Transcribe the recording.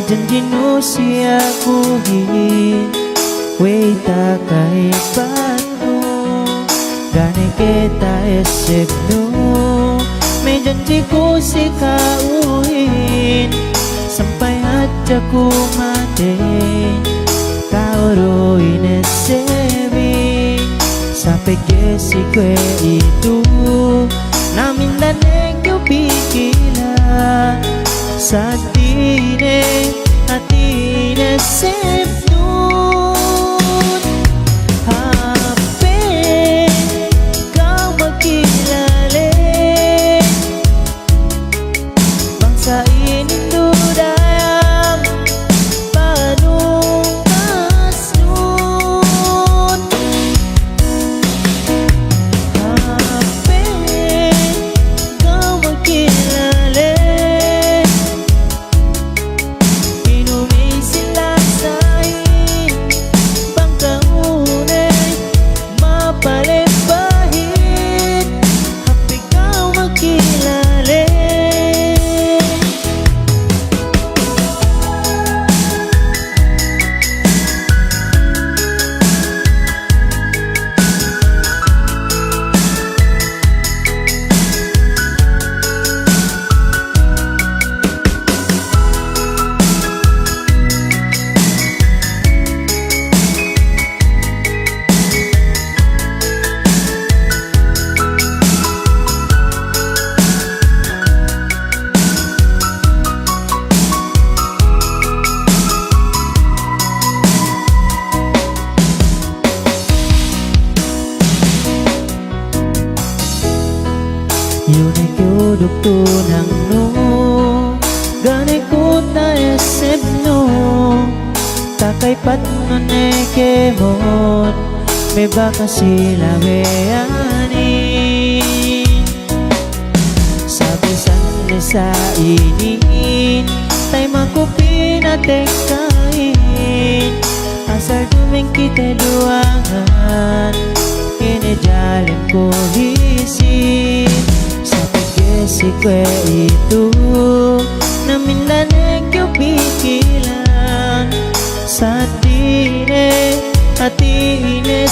janji nu siakuhin wei tak kaibat nu gane kita esek nu me janji ku si kauhin sampai aja ku mati kau ruin esebi sampai ke si kue itu namin dan engkau pikiran sadine hatine septun hape kau makilale bangsa ini dudayam panung kasut hape kau makilale Yune kuduk tunang no gane kuta esep no takai pat no neke mon me baka sila weani sabisan sa inin tay makupin at kain asal duming kita duangan ini jalan ko hisin si kue itu namin dan engkau pikiran saat ini hati ini